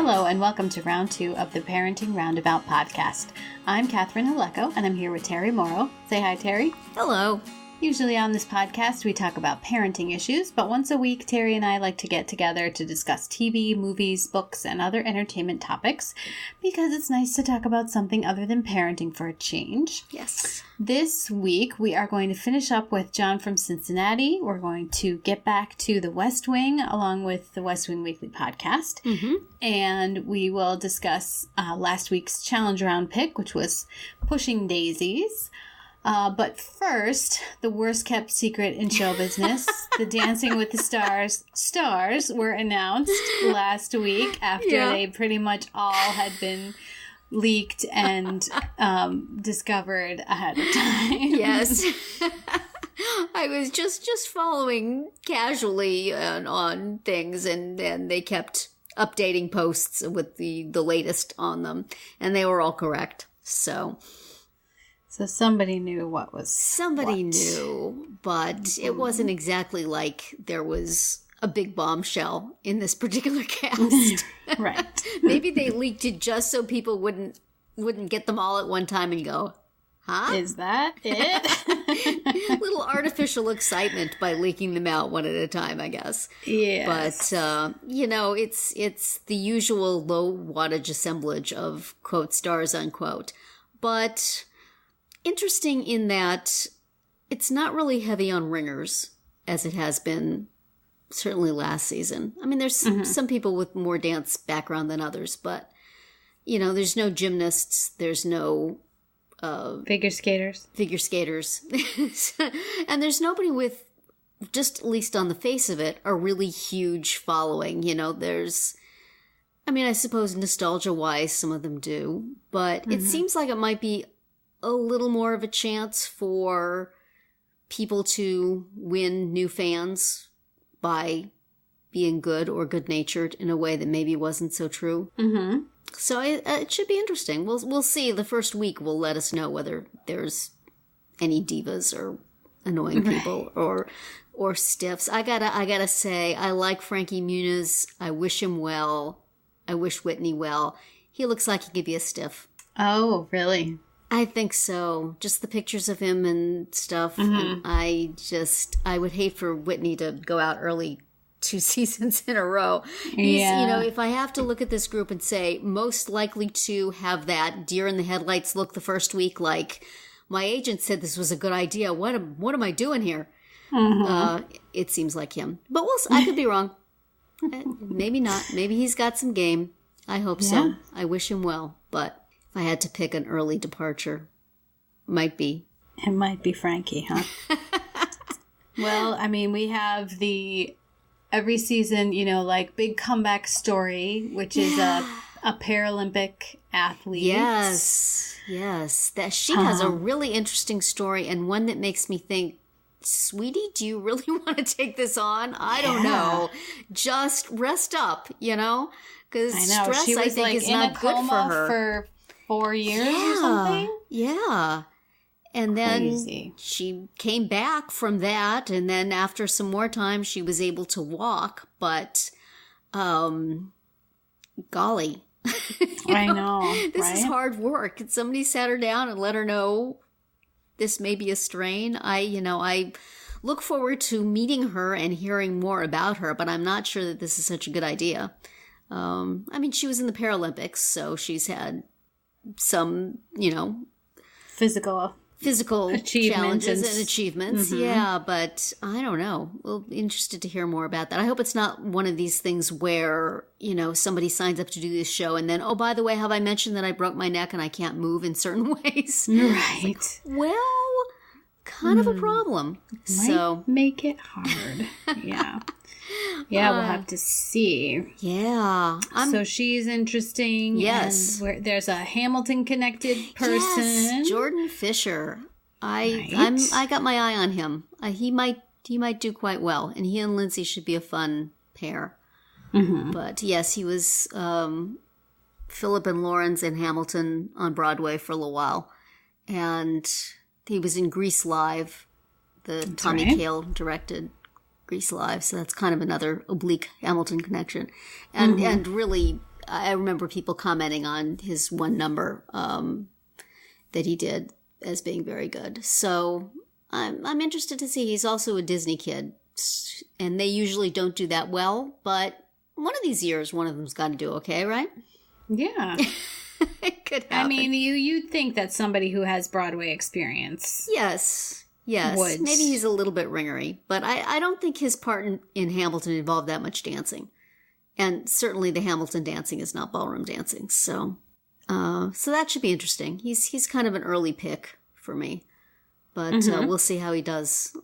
Hello and welcome to round 2 of the Parenting Roundabout podcast. I'm Catherine Haleko and I'm here with Terri Morrow. Say hi, Terri. Hello. Usually on this podcast we talk about parenting issues, but once a week Terri and I like to get together to discuss TV, movies, books, and other entertainment topics because it's nice to talk about something other than parenting for a change. Yes. This week we are going to finish up with John from Cincinnati. We're going to get back to The West Wing along with the West Wing Weekly podcast. And we will discuss last week's challenge round pick, which was Pushing Daisies. But first, the worst kept secret in show business, the Dancing with the stars were announced last week after they pretty much all had been leaked and discovered ahead of time. Yes. I was just following casually on things, and they kept updating posts with the latest on them, and they were all correct. So somebody knew what was Somebody knew, but it wasn't exactly like there was a big bombshell in this particular cast. Right. Maybe they leaked it just so people wouldn't get them all at one time and go, huh? Is that it? Little artificial excitement by leaking them out one at a time, I guess. Yes. But, it's the usual low wattage assemblage of, quote, stars, unquote. But interesting in that it's not really heavy on ringers, as it has been certainly last season. I mean, there's some people with more dance background than others, but, there's no gymnasts, there's no Figure skaters. And there's nobody with, just at least on the face of it, a really huge following. I suppose nostalgia-wise, some of them do, but it seems like it might be a little more of a chance for people to win new fans by being good or good-natured in a way that maybe wasn't so true. Mm-hmm. So it should be interesting. We'll see. The first week will let us know whether there's any divas or annoying people or stiffs. I gotta say, I like Frankie Muniz. I wish him well. I wish Whitney well. He looks like he could be a stiff. Oh, really? I think so. Just the pictures of him and stuff. I would hate for Whitney to go out early 2 seasons in a row. If I have to look at this group and say most likely to have that deer in the headlights look the first week, like my agent said this was a good idea. What am I doing here? It seems like him, but I could be wrong. Maybe not. Maybe he's got some game. I hope so. I wish him well, but if I had to pick an early departure, it might be Frankie, huh? Well, we have every season, big comeback story, which is a Paralympic athlete. Yes. That she has a really interesting story and one that makes me think, sweetie, do you really want to take this on? I don't know. Just rest up, because stress, she was I think, is not good for her. For 4 years or something? Yeah. And then Crazy. She came back from that, and then after some more time, she was able to walk, but, golly. I know, This is hard work. And somebody sat her down and let her know this may be a strain. I look forward to meeting her and hearing more about her, but I'm not sure that this is such a good idea. She was in the Paralympics, so she's had some, physical challenges and achievements. Yeah, but I don't know. We'll be interested to hear more about that. I hope it's not one of these things where, somebody signs up to do this show and then, oh, by the way, have I mentioned that I broke my neck and I can't move in certain ways? Right. Well, kind of a problem. Might make it hard. Yeah. Yeah, we'll have to see. Yeah. So she's interesting. Yes. And there's a Hamilton-connected person. Yes, Jordan Fisher. I got my eye on him. He might do quite well, and he and Lindsay should be a fun pair. But yes, he was Philip and Lawrence in Hamilton on Broadway for a little while, and he was in Grease Live, the Tommy Kail directed Grease Live, so that's kind of another oblique Hamilton connection. And really, I remember people commenting on his one number that he did as being very good. So I'm interested to see. He's also a Disney kid, and they usually don't do that well, but one of these years, one of them's got to do okay, right? Yeah. It could happen. I mean, you'd think that somebody who has Broadway experience. Yes. Would. Maybe he's a little bit ringery, but I don't think his part in Hamilton involved that much dancing. And certainly the Hamilton dancing is not ballroom dancing, so that should be interesting. He's kind of an early pick for me, but we'll see how he does.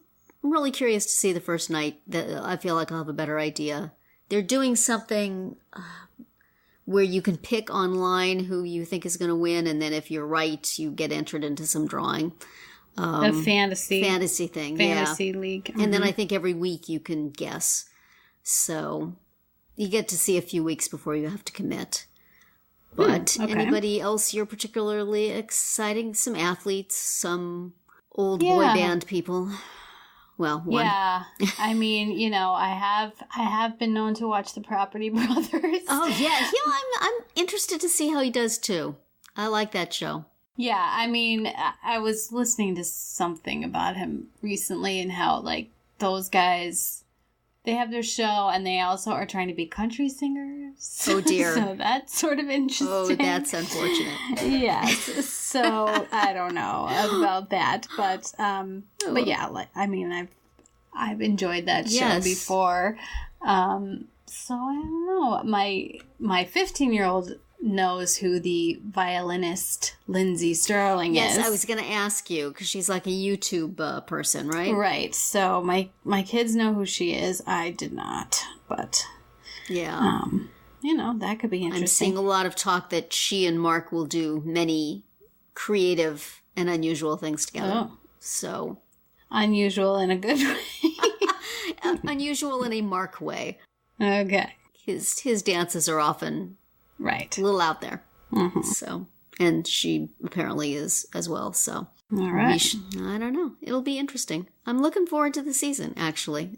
I'm really curious to see the first night. That I feel like I'll have a better idea. They're doing something where you can pick online who you think is going to win, and then if you're right, you get entered into some drawing. A fantasy thing, fantasy league. And then I think every week you can guess. So you get to see a few weeks before you have to commit. But anybody else you're particularly exciting? Some athletes, some old boy band people. Well, one. Yeah, I mean, I have been known to watch the Property Brothers. Oh yeah, I'm interested to see how he does too. I like that show. Yeah, I mean, I was listening to something about him recently and how, like, those guys, they have their show and they also are trying to be country singers. Oh, dear. So that's sort of interesting. Oh, that's unfortunate. Yes. So I don't know about that. But yeah, like, I mean, I've enjoyed that show before. So I don't know. My 15-year-old knows who the violinist Lindsay Sterling is. Yes, I was going to ask you because she's like a YouTube person, right? Right. So my kids know who she is. I did not, but yeah, that could be interesting. I'm seeing a lot of talk that she and Mark will do many creative and unusual things together. Oh. So unusual in a good way. Unusual in a Mark way. Okay. His dances are often right. A little out there. Mm-hmm. So, and she apparently is as well. So, all right. I don't know. It'll be interesting. I'm looking forward to the season, actually.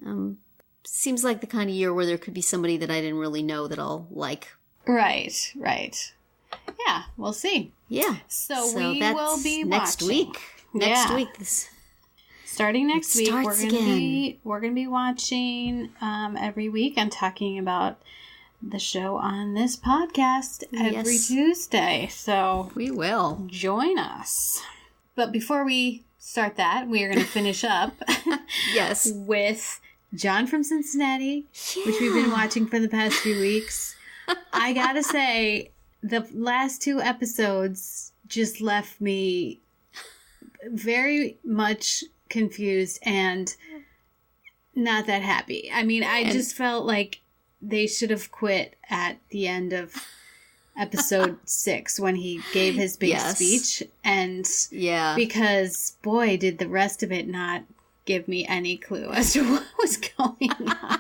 Seems like the kind of year where there could be somebody that I didn't really know that I'll like. Right. Yeah, we'll see. Yeah. So we will be next watching. Week. Next week. Starting next week, we're gonna be watching every week and talking about the show on this podcast every Tuesday. So we will join us. But before we start that, we are going to finish up with John from Cincinnati, which we've been watching for the past few weeks. I gotta say, the last 2 episodes just left me very much confused and not that happy. I mean, I just felt like they should have quit at the end of episode 6 when he gave his big speech. And because, boy, did the rest of it not give me any clue as to what was going on.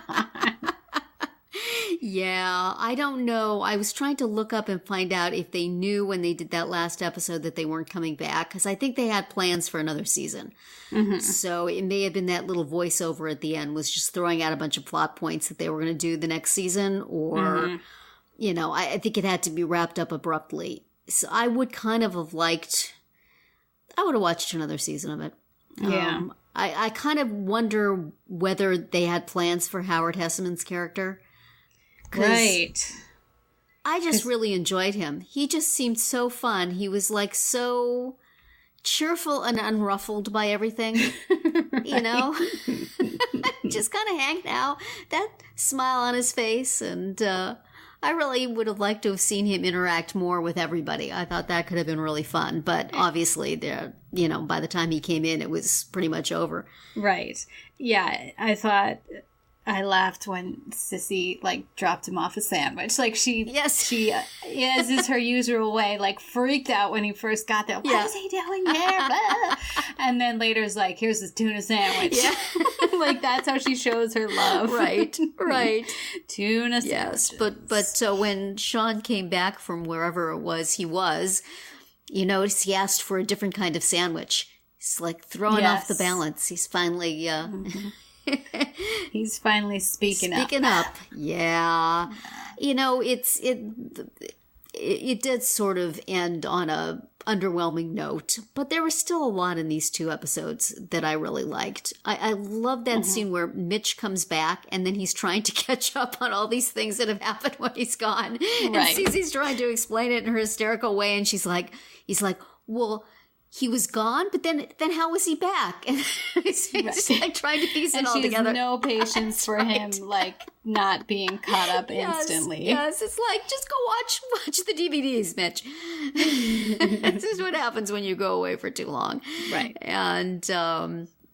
Yeah, I don't know. I was trying to look up and find out if they knew when they did that last episode that they weren't coming back, because I think they had plans for another season. Mm-hmm. So it may have been that little voiceover at the end was just throwing out a bunch of plot points that they were going to do the next season, or, I think it had to be wrapped up abruptly. So I would kind of have liked, I would have watched another season of it. Yeah. I kind of wonder whether they had plans for Howard Hesseman's character. Right. I just really enjoyed him. He just seemed so fun. He was like so cheerful and unruffled by everything, just kind of hanging out, that smile on his face. And I really would have liked to have seen him interact more with everybody. I thought that could have been really fun. But obviously, by the time he came in, it was pretty much over. Right. Yeah, I thought I laughed when Sissy dropped him off a sandwich. She as is her usual way, freaked out when he first got there. What is he doing there? And then later is here's his tuna sandwich. Yeah. That's how she shows her love. Right. Tuna sandwich. Yes, but so when Sean came back from wherever it was he was, you notice he asked for a different kind of sandwich. He's throwing off the balance. He's finally he's finally speaking up. Yeah. it did sort of end on a underwhelming note, but there was still a lot in these 2 episodes that I really liked. I love that scene where Mitch comes back and then he's trying to catch up on all these things that have happened when he's gone. And Susie's trying to explain it in her hysterical way, and he's like, well, he was gone, but then how was he back? And he's just like trying to piece it all together. And she has no patience for him, like, not being caught up instantly. Yes, it's like, just go watch the DVDs, Mitch. This is what happens when you go away for too long. Right. And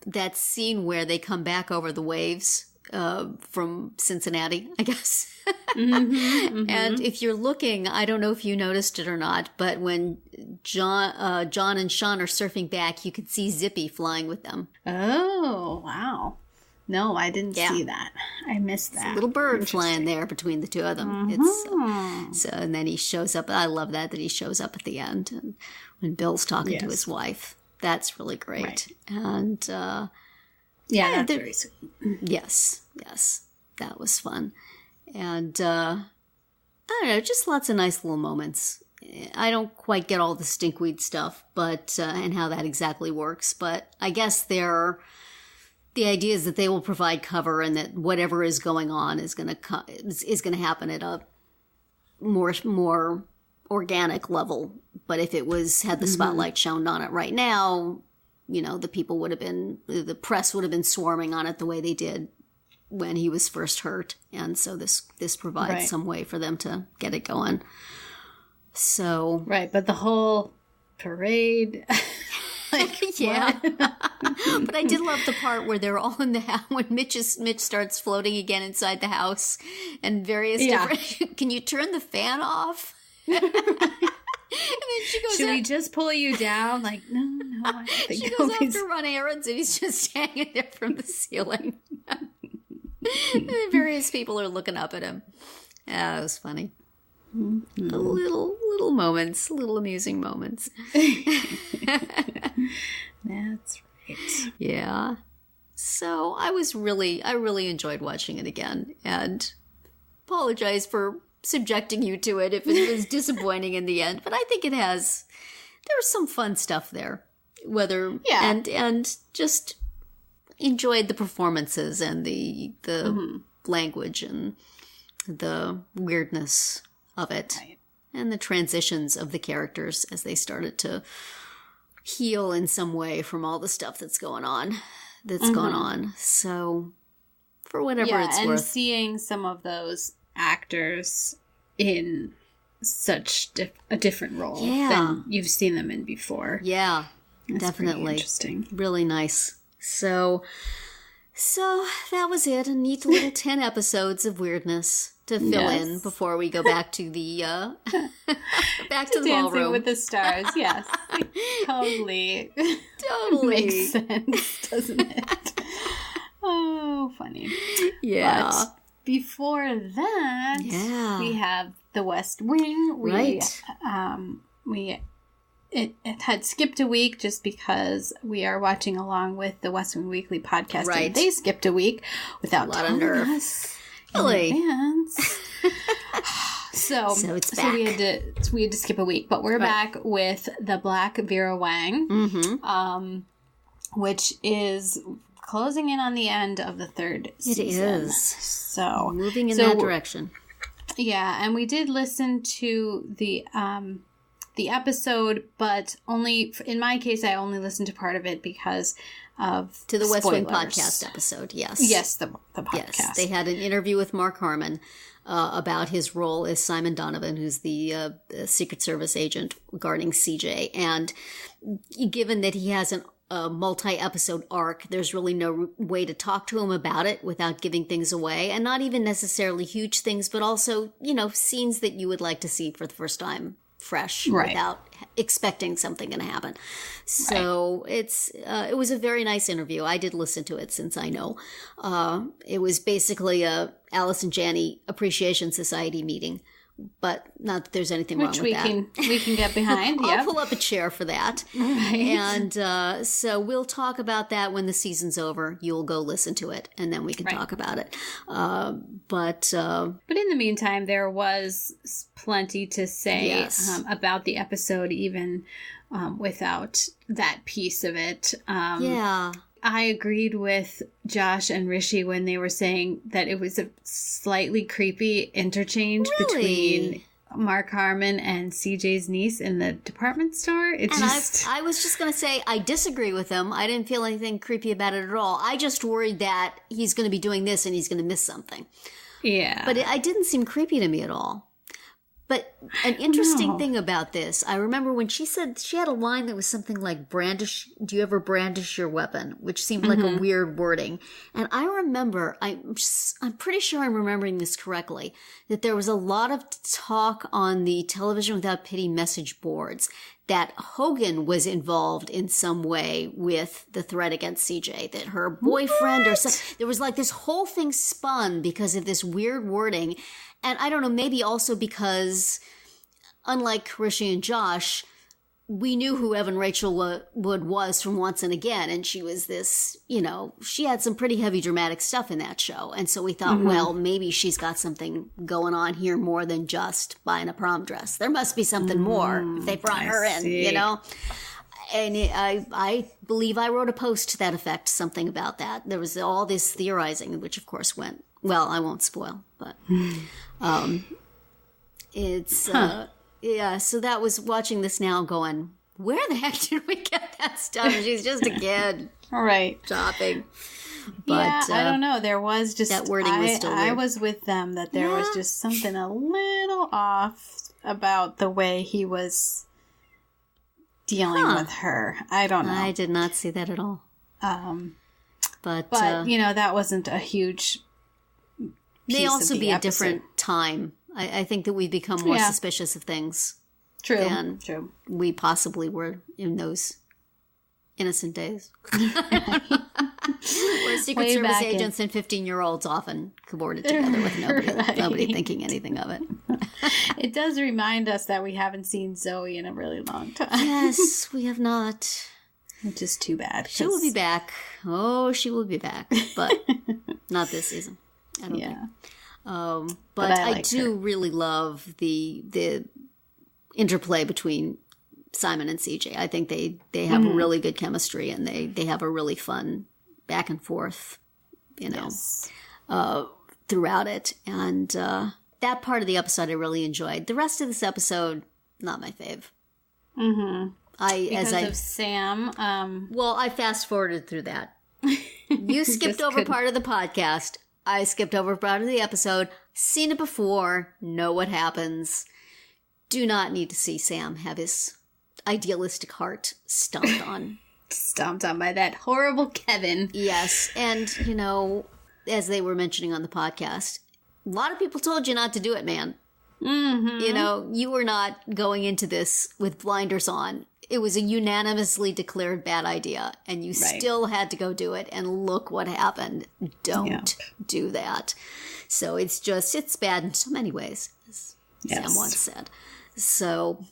that scene where they come back over the waves from Cincinnati, I guess. And if you're looking, I don't know if you noticed it or not, but when John and Sean are surfing back, you can see Zippy flying with them. Oh, wow. No, I didn't see that. I missed that. It's a little bird flying there between the 2 of them. And then he shows up. I love that he shows up at the end, and when Bill's talking to his wife. That's really great. Right. And that's very sweet. Yes, that was fun. And I don't know, just lots of nice little moments. I don't quite get all the stinkweed stuff, but and how that exactly works. But I guess the idea is that they will provide cover, and that whatever is going on is going to happen at a more organic level. But if it had the spotlight shown on it right now, the press would have been swarming on it the way they did when he was first hurt, and so this provides some way for them to get it going. So but the whole parade, But I did love the part where they're all in the house when Mitch starts floating again inside the house, and various different. Can you turn the fan off? And then she goes, should we just pull you down? Like, no, I think she goes off to run errands, and he's just hanging there from the ceiling. And various people are looking up at him. It was funny. Mm-hmm. Little moments, little amusing moments. That's right. Yeah. So I really enjoyed watching it again, and apologize for subjecting you to it if it was disappointing in the end. But I think there was some fun stuff there. And just enjoyed the performances and the language and the weirdness of it, and the transitions of the characters as they started to heal in some way from all the stuff that's gone on. So for whatever it's worth. And seeing some of those actors in such a different role than you've seen them in before. Yeah, that's definitely. Interesting. Really nice. So that was it. A neat little 10 episodes of weirdness to fill in before we go back to the back to the Dancing ballroom with the Stars. Yes, totally makes sense, doesn't it? Oh, funny. Yeah. But before that, we have The West Wing. It had skipped a week just because we are watching along with the West Wing Weekly podcast. Right. And they skipped a week without telling us really? in advance. So it's back. So we had to skip a week, but we're back with the Black Vera Wang, which is closing in on the end of the 3rd season. It is. So moving in that direction. Yeah, and we did listen to the episode, but only in my case, I only listened to part of it because of to the West spoilers. Wing podcast episode. Yes, the podcast. Yes, they had an interview with Mark Harmon about his role as Simon Donovan, who's the Secret Service agent guarding CJ, and given that he has a multi-episode arc, there's really no way to talk to him about it without giving things away, and not even necessarily huge things, but also, scenes that you would like to see for the first time fresh without expecting something going to happen. So it was a very nice interview. I did listen to it since I know. It was basically a Alice and Janney Appreciation Society meeting but not that there's anything wrong with that. We can get behind. I'll pull up a chair for that. Right. And so we'll talk about that when the season's over. You'll go listen to it, and then we can talk about it. But in the meantime, there was plenty to say about the episode, even without that piece of it. I agreed with Josh and Rishi when they were saying that it was a slightly creepy interchange between Mark Harmon and CJ's niece in the department store. I was just going to say, I disagree with him. I didn't feel anything creepy about it at all. I just worried that he's going to be doing this and he's going to miss something. Yeah. But it didn't seem creepy to me at all. But an interesting thing about this, I remember when she said she had a line that was something like, brandish, do you ever brandish your weapon? Which seemed like a weird wording. And I remember, I'm pretty sure I'm remembering this correctly, that there was a lot of talk on the Television Without Pity message boards that Hogan was involved in some way with the threat against CJ, that her boyfriend or something, there was like this whole thing spun because of this weird wording. And I don't know, maybe also because, unlike Rishi and Josh, we knew who Evan Rachel Wood was from Once and Again. And she was this, she had some pretty heavy dramatic stuff in that show. And so we thought, well, maybe she's got something going on here more than just buying a prom dress. There must be something more if they brought her in, And I believe I wrote a post to that effect, something about that. There was all this theorizing, which of course went, well, I won't spoil, but so that was watching this now going, where the heck did we get that stuff? She's just a kid. Right. Shopping. But, I don't know. There was just, that wording was still weird. I was with them that there was just something a little off about the way he was dealing with her. I don't know. I did not see that at all. But that wasn't a huge may also be episode. A different time. I think that we've become more suspicious of things than we possibly were in those innocent days. Where Secret Service agents and 15-year-olds often cavorted together with nobody thinking anything of it. It does remind us that we haven't seen Zoe in a really long time. Yes, we have not. Which is too bad. She will be back. Oh, she will be back. But not this season. I don't think. But I do really love the interplay between Simon and CJ. I think they have really good chemistry, and they have a really fun back and forth, throughout it. And that part of the episode I really enjoyed. The rest of this episode, not my fave. Mm-hmm. Because of Sam. Well, I fast forwarded through that. You skipped over part of the podcast. I skipped over part of the episode. Seen it before. Know what happens. Do not need to see Sam have his idealistic heart stomped on. Stomped on by that horrible Kevin. Yes. And, as they were mentioning on the podcast, a lot of people told you not to do it, man. Mm-hmm. You were not going into this with blinders on. It was a unanimously declared bad idea, and you still had to go do it, and look what happened. Don't do that. So it's bad in so many ways, as Sam once said. So,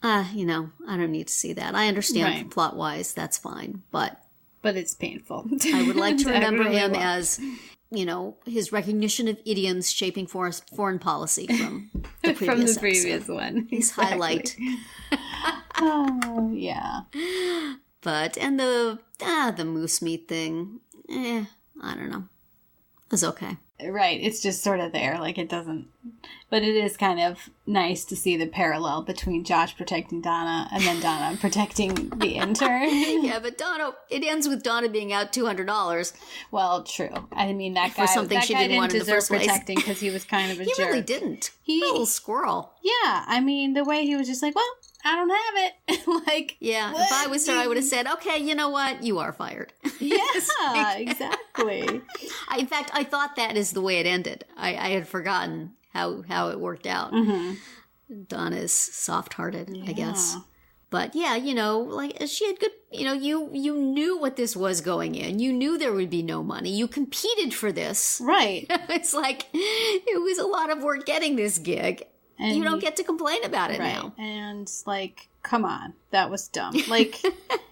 I don't need to see that. I understand plot-wise, that's fine, but it's painful. I would like to remember him as, his recognition of idioms shaping foreign policy from the previous one. His highlight. Oh, yeah. But, and the moose meat thing, I don't know. It was okay. Right, it's just sort of there, like it doesn't, but it is kind of nice to see the parallel between Josh protecting Donna and then Donna protecting the intern. Yeah, but it ends with Donna being out $200. Well, true. I mean, that guy, for something she didn't want in the first place. Protecting because he was kind of a jerk. He really didn't. He a little squirrel. Yeah, I mean, the way he was just like, well, I don't have it. Like, yeah, if I was her, I would have said, okay, you know what? You are fired. Yeah, exactly. In fact, I thought that is the way it ended. I had forgotten how it worked out. Mm-hmm. Donna's soft-hearted, I guess. But yeah, like she had good, you knew what this was going in. You knew there would be no money. You competed for this. Right. It's like, it was a lot of work getting this gig. And you don't get to complain about it now. And, like, come on. That was dumb. Like,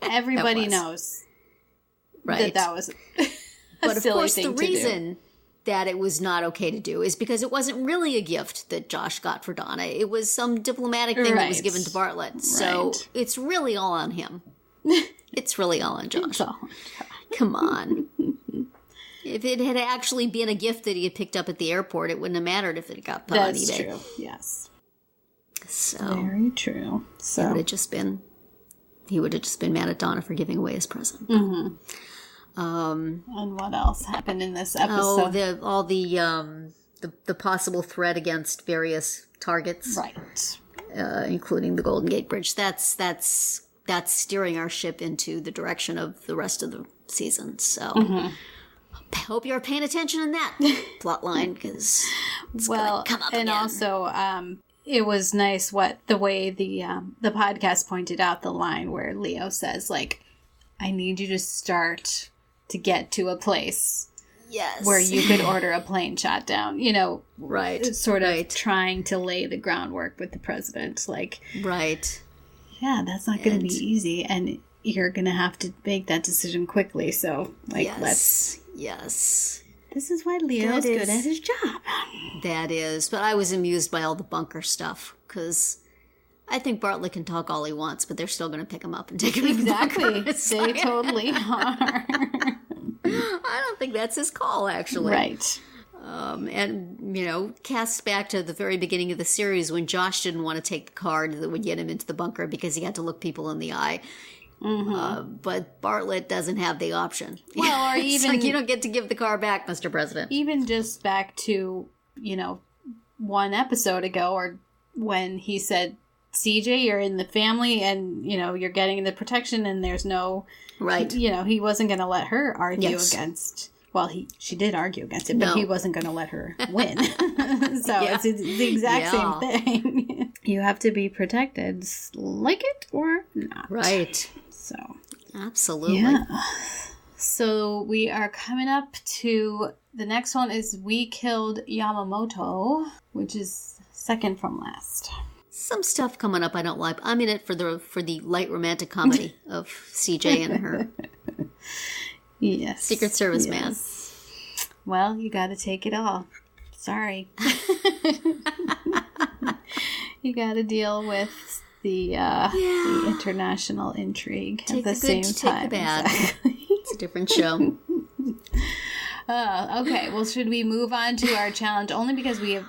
everybody knows that was but of course, the reason that it was not okay to do is because it wasn't really a gift that Josh got for Donna. It was some diplomatic thing that was given to Bartlett. So it's really all on him. It's really all on Josh. It's all on Josh. Come on. If it had actually been a gift that he had picked up at the airport, it wouldn't have mattered if it got put on eBay. That's true, yes. So very true. So he would have just been mad at Donna for giving away his present. Mm-hmm. And what else happened in this episode? The possible threat against various targets, right? Including the Golden Gate Bridge. That's steering our ship into the direction of the rest of the season. So, I hope you're paying attention in that plot line because it's gonna come up again. Also, it was nice the way the podcast pointed out the line where Leo says, like, "I need you to start to get to a place where you could order a plane shot down." You know, sort of trying to lay the groundwork with the president, like, yeah, that's not going to be easy, and you're going to have to make that decision quickly. So, like, let's. This is why Leo's good at his job. That is. But I was amused by all the bunker stuff, because I think Bartlett can talk all he wants, but they're still going to pick him up and take him to the bunker. They totally are. I don't think that's his call, actually. Right. And, you know, cast back to the very beginning of the series when Josh didn't want to take the card that would get him into the bunker because he had to look people in the eye. But Bartlett doesn't have the option. Well, or even... like, you don't get to give the car back, Mr. President. Even just back to, you know, one episode ago, or when he said, CJ, you're in the family and, you know, you're getting the protection and there's no... Right. You know, he wasn't going to let her argue against... Well, she did argue against it, but he wasn't going to let her win. So it's the exact same thing. You have to be protected, like it or not. Right. So. Absolutely. Yeah. So we are coming up to, the next one is We Killed Yamamoto, which is second from last. Some stuff coming up I don't like. I'm in it for the light romantic comedy of CJ and her. Yes. Secret Service man. Well, you got to take it all. Sorry. You got to deal with the international intrigue at the same time. Take the bad. Exactly. It's a different show. Okay. Well, should we move on to our challenge? Only because we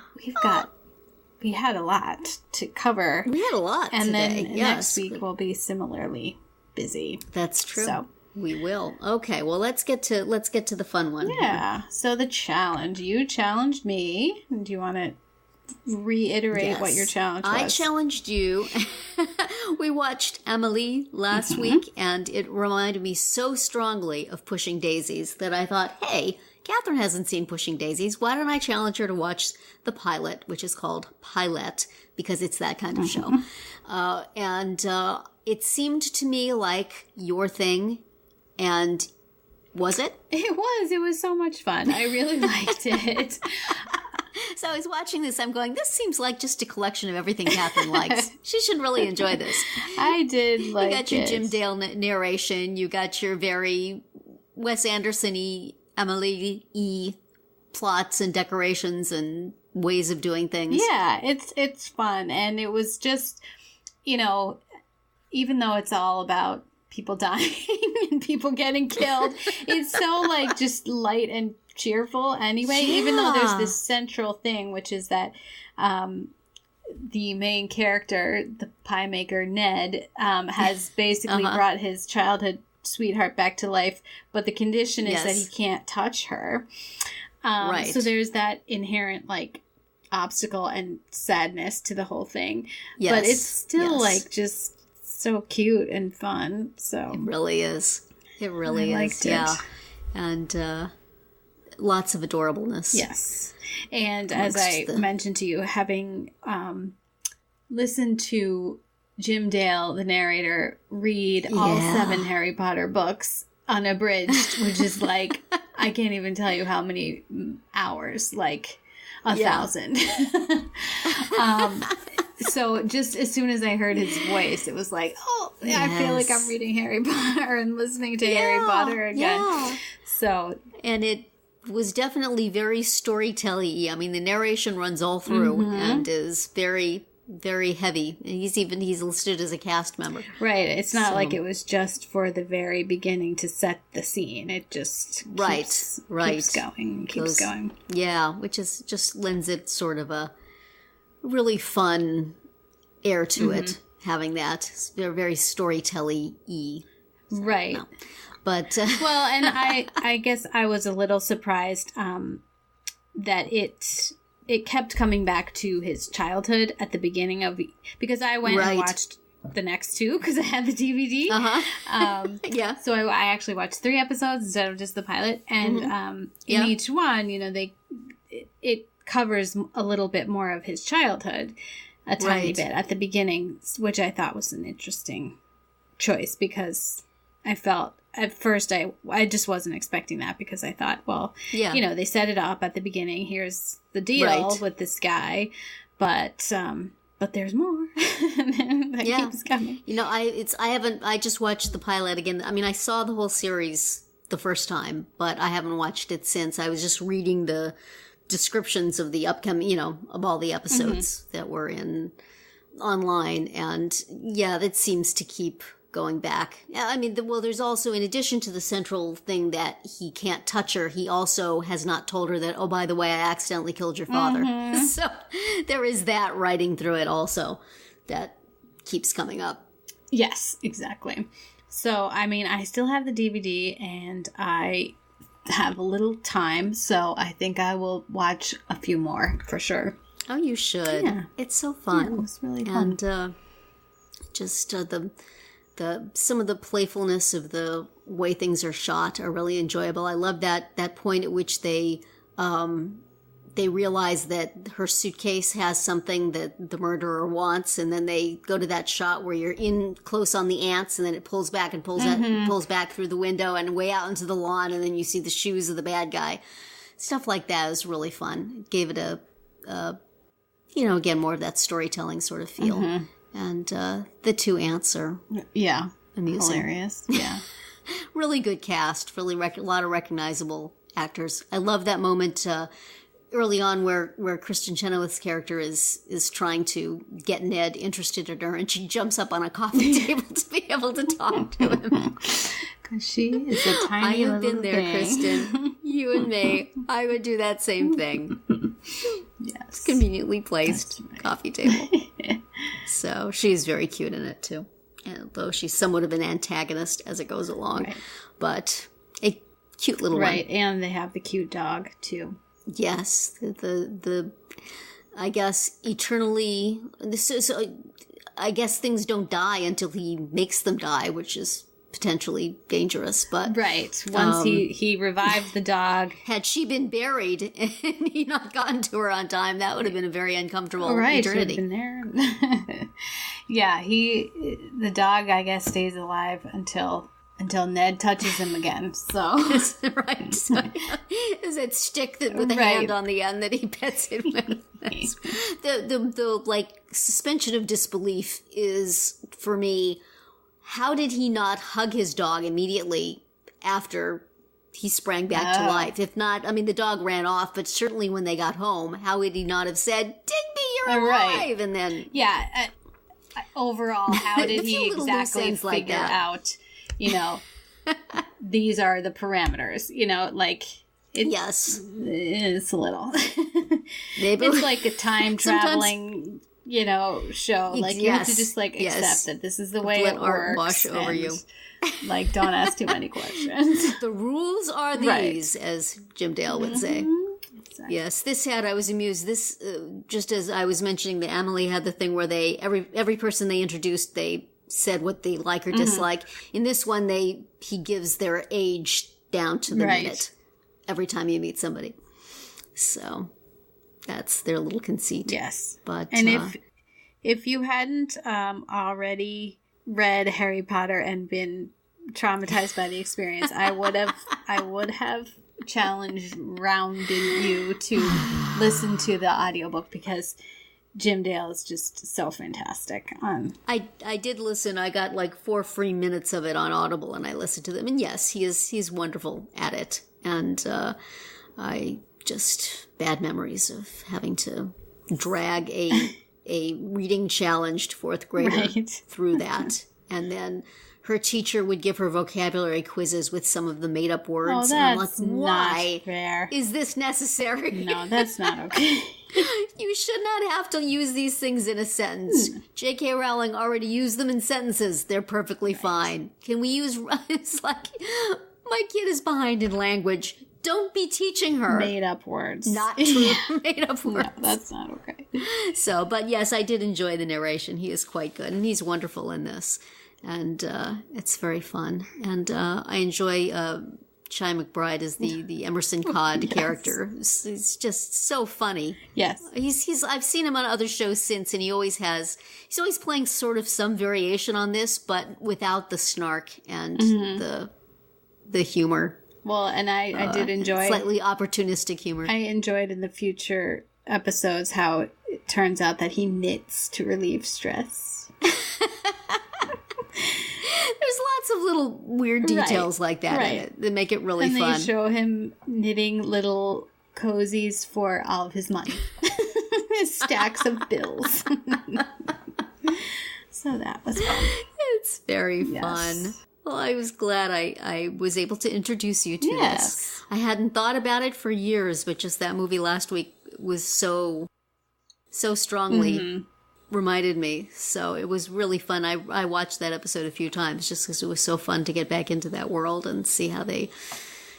had a lot to cover. We had a lot and today. Then next week we'll be similarly busy. That's true. So. We will. Okay, well, let's get to the fun one. Yeah. So the challenge. You challenged me. Do you want to reiterate what your challenge was? I challenged you. We watched Amelie last week, and it reminded me so strongly of Pushing Daisies that I thought, hey, Catherine hasn't seen Pushing Daisies. Why don't I challenge her to watch the pilot, which is called Pilot, because it's that kind of show. And it seemed to me like your thing. And was it? It was. It was so much fun. I really liked it. So I was watching this. I'm going, this seems like just a collection of everything Catherine likes. She should really enjoy this. I did like it. You got your Jim Dale narration. You got your very Wes Anderson-y, Amelie-y plots and decorations and ways of doing things. Yeah, it's fun. And it was just, you know, even though it's all about people dying and people getting killed, it's so like just light and cheerful anyway, even though there's this central thing, which is that the main character, the pie maker Ned, has basically brought his childhood sweetheart back to life, but the condition is that he can't touch her. So there's that inherent like obstacle and sadness to the whole thing, but it's still like just so cute and fun. So it really is. It really is. Yeah. And lots of adorableness. Yes. And as I mentioned to you, having listened to Jim Dale, the narrator, read all 7 Harry Potter books unabridged, which is like, I can't even tell you how many hours. Like, 1,000. So just as soon as I heard his voice, it was like, oh, yeah, I feel like I'm reading Harry Potter and listening to Harry Potter again. Yeah. So, and it was definitely very storytelling-y. I mean, the narration runs all through and is very, very heavy. And he's listed as a cast member. Right. It's not like it was just for the very beginning to set the scene. It just keeps going. Yeah, which is just lends it sort of a really fun air to it, having that. It's very storytelling-y. Right. No. But well, and I guess I was a little surprised that it kept coming back to his childhood at the beginning of, because I went and watched the next two because I had the DVD. Yeah. So I actually watched 3 episodes instead of just the pilot, and in each one, it covers a little bit more of his childhood, a tiny bit at the beginning, which I thought was an interesting choice because I felt at first I just wasn't expecting that, because I thought, well, they set it up at the beginning. Here's the deal with this guy, but there's more. That keeps coming. I just watched the pilot again. I mean, I saw the whole series the first time, but I haven't watched it since. I was just reading the descriptions of the upcoming, of all the episodes that were in online, and that seems to keep going back. I mean, there's also, in addition to the central thing that he can't touch her, he also has not told her that, oh, by the way, I accidentally killed your father. So there is that writing through it also that keeps coming up. Yes, exactly. So, I mean, I still have the DVD and I have a little time, so I think I will watch a few more for sure. Oh, you should. Yeah. It's so fun. Yeah, it was really fun. And just some of the playfulness of the way things are shot are really enjoyable. I love that point at which they realize that her suitcase has something that the murderer wants, and then they go to that shot where you're in close on the ants, and then it pulls back and pulls back through the window and way out into the lawn, and then you see the shoes of the bad guy. Stuff like that is really fun. It gave it again, more of that storytelling sort of feel. And the 2 ants are amusing. Hilarious. Yeah. Really good cast. Really a lot of recognizable actors. I love that moment early on where Kristen Chenoweth's character is trying to get Ned interested in her, and she jumps up on a coffee table to be able to talk to him. Because she is a tiny little thing. I have been there, Kristen. You and me. I would do that same thing. Yes. It's conveniently placed coffee table. So she's very cute in it too, although she's somewhat of an antagonist as it goes along, but a cute little one. Right, and they have the cute dog too. Yes, the I guess eternally. I guess things don't die until he makes them die, which is potentially dangerous, but right. Once he revived the dog, had she been buried and he not gotten to her on time, that would have been a very uncomfortable eternity. Been there. Yeah, the dog, I guess, stays alive until Ned touches him again. So right, so, is that stick that with a hand on the end that he pets him with? The like suspension of disbelief is, for me, how did he not hug his dog immediately after he sprang back to life? If not, I mean, the dog ran off, but certainly when they got home, how would he not have said, Digby, you're alive? And then... Yeah. Overall, how did he exactly figure out, these are the parameters, yes. It's a little... It's like a time traveling... show. Like, you have to just, accept that this is the way it works. Wash over you. Don't ask too many questions. The rules are these, as Jim Dale would say. Exactly. Yes, I was amused. This, just as I was mentioning that Amelie had the thing where every person they introduced, they said what they like or dislike. In this one, he gives their age down to the minute every time you meet somebody. So... that's their little conceit. Yes. But if you hadn't already read Harry Potter and been traumatized by the experience, I would have challenged rounding you to listen to the audiobook because Jim Dale is just so fantastic. I did listen. I got like 4 free minutes of it on Audible, and I listened to them. And yes, he's wonderful at it. And I just bad memories of having to drag a reading challenged 4th grader through that. And then her teacher would give her vocabulary quizzes with some of the made up words. Oh, that's and I'm like, why not fair. Is this necessary? No, that's not okay. You should not have to use these things in a sentence. J.K. Rowling already used them in sentences. They're perfectly fine. Can we use... It's like, my kid is behind in language. Don't be teaching her. Made up words. Not true. Made up words. No, that's not okay. So, but yes, I did enjoy the narration. He is quite good, and he's wonderful in this. And it's very fun. And I enjoy Chi McBride as the Emerson Codd character. He's just so funny. Yes. He's I've seen him on other shows since, and he's always playing sort of some variation on this, but without the snark and the humor. Well, and I did enjoy... Slightly opportunistic humor. I enjoyed in the future episodes how it turns out that he knits to relieve stress. There's lots of little weird details like that in it that make it really fun. And they show him knitting little cozies for all of his money. His stacks of bills. So that was fun. It's very fun. Well, I was glad I was able to introduce you to this. I hadn't thought about it for years, but just that movie last week was so strongly reminded me. So it was really fun. I watched that episode a few times just because it was so fun to get back into that world and see how they...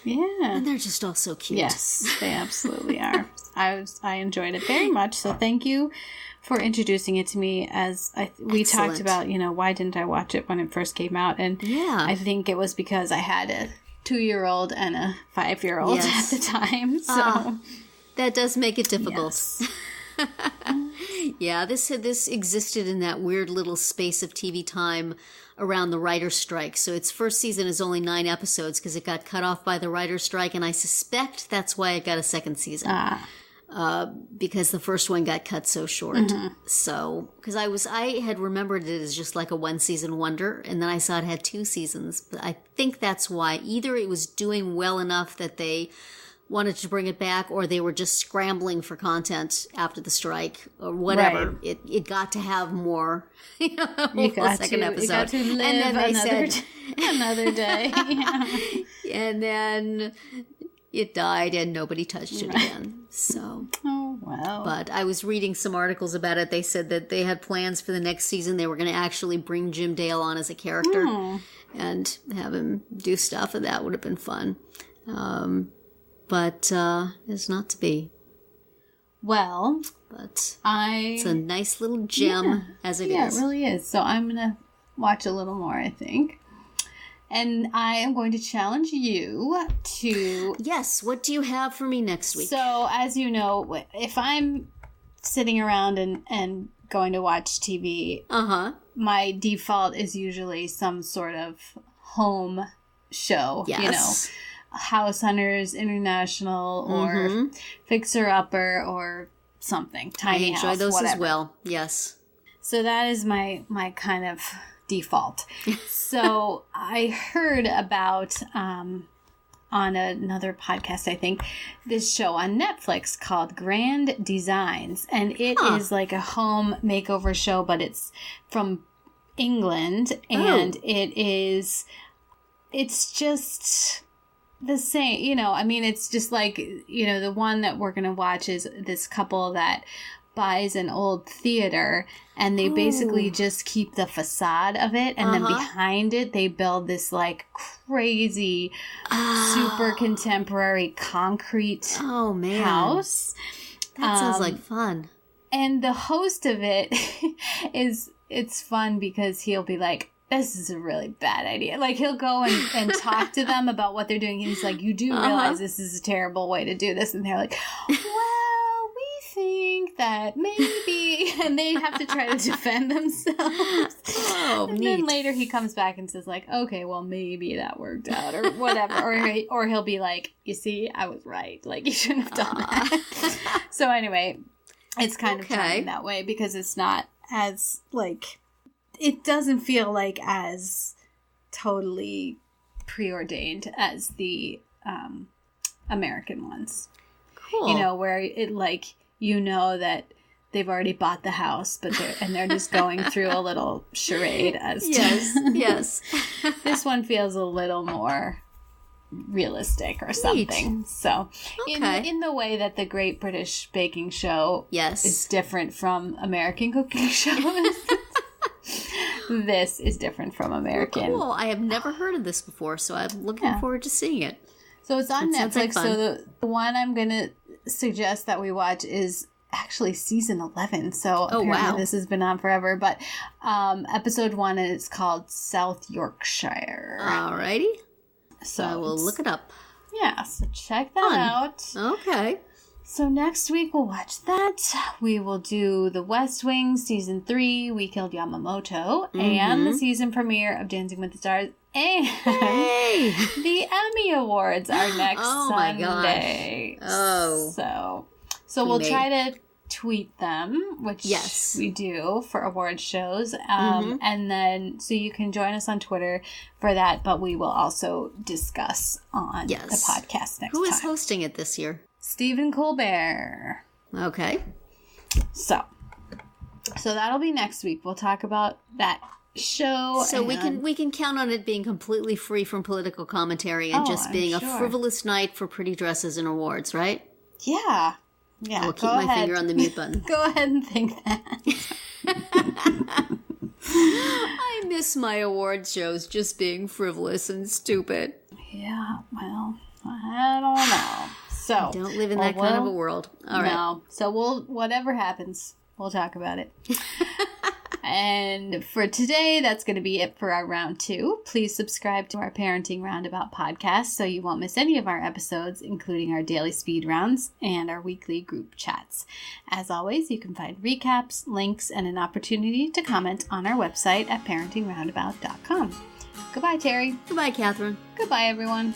Yeah. And they're just all so cute. Yes, they absolutely are. I enjoyed it very much, so thank you for introducing it to me. As we talked about, why didn't I watch it when it first came out? And I think it was because I had a 2-year-old and a 5-year-old at the time. So that does make it difficult. Yes. Yeah, this existed in that weird little space of TV time around the writer's strike. So its first season is only 9 episodes because it got cut off by the writer's strike, and I suspect that's why it got a second season. Because the first one got cut so short. So, because I had remembered it as just like a 1-season wonder, and then I saw it had 2 seasons. But I think that's why. Either it was doing well enough that they wanted to bring it back, or they were just scrambling for content after the strike, or whatever. Right. It got to have more. You got second episode. You got to live and then they said another day. And then it died and nobody touched it again. So, oh wow. But I was reading some articles about it. They said that they had plans for the next season. They were going to actually bring Jim Dale on as a character and have him do stuff, and that would have been fun. But it's not to be. Well, but it's a nice little gem as it is. Yeah, it really is. So I'm going to watch a little more, I think. And I am going to challenge you to... Yes, what do you have for me next week? So, as you know, if I'm sitting around and going to watch TV, my default is usually some sort of home show. Yes. House Hunters International or Fixer Upper or something. Tiny House, I enjoy those whatever. as well. Yes. So that is my kind of default. So I heard about on another podcast, I think, this show on Netflix called Grand Designs, and it is like a home makeover show, but it's from England, and it's just the same, it's just like, the one that we're going to watch is this couple that buys an old theater, and they basically just keep the facade of it, and then behind it they build this like crazy super contemporary concrete house. That sounds like fun. And the host of it it's fun because he'll be like, this is a really bad idea. Like, he'll go and talk to them about what they're doing. And he's like, you do realize this is a terrible way to do this. And they're like, well, we think that maybe. and they have to try to defend themselves. Oh, and neat. then later he comes back and says like, okay, well maybe that worked out or whatever, or he'll be like, you see, I was right, like you shouldn't have done that. So anyway, it's kind of charming that way because it's not as like, it doesn't feel like as totally preordained as the American ones. Cool. You know, where it like, you know that they've already bought the house, but they're just going through a little charade as yes, to yes. This one feels a little more realistic or something. Neat. So in the way that the Great British Baking Show is different from American cooking shows. This is different from American. Cool. I have never heard of this before, so I'm looking forward to seeing it. So it's on Netflix. Like so the one I'm going to suggest that we watch is actually season 11. So apparently this has been on forever. But episode 1 is called South Yorkshire. Alrighty. So I will look it up. Yeah, so check that out. Okay. So next week we'll watch that. We will do The West Wing season 3, We Killed Yamamoto, and the season premiere of Dancing with the Stars, and the Emmy Awards are next Sunday. My gosh. So we'll try to tweet them, which we do for award shows, and then so you can join us on Twitter for that. But we will also discuss on the podcast next time. Who is hosting it this year? Stephen Colbert. Okay. So that'll be next week. We'll talk about that show. So we can count on it being completely free from political commentary and just being a frivolous night for pretty dresses and awards, right? Yeah. Yeah. I'll keep my finger on the mute button. Go ahead and think that. I miss my award shows just being frivolous and stupid. Yeah, well, I don't know. So I don't live in that kind of a world. All right. No. So whatever happens, we'll talk about it. And for today, that's going to be it for our round 2. Please subscribe to our Parenting Roundabout podcast so you won't miss any of our episodes, including our daily speed rounds and our weekly group chats. As always, you can find recaps, links, and an opportunity to comment on our website at parentingroundabout.com. Goodbye, Terri. Goodbye, Catherine. Goodbye, everyone.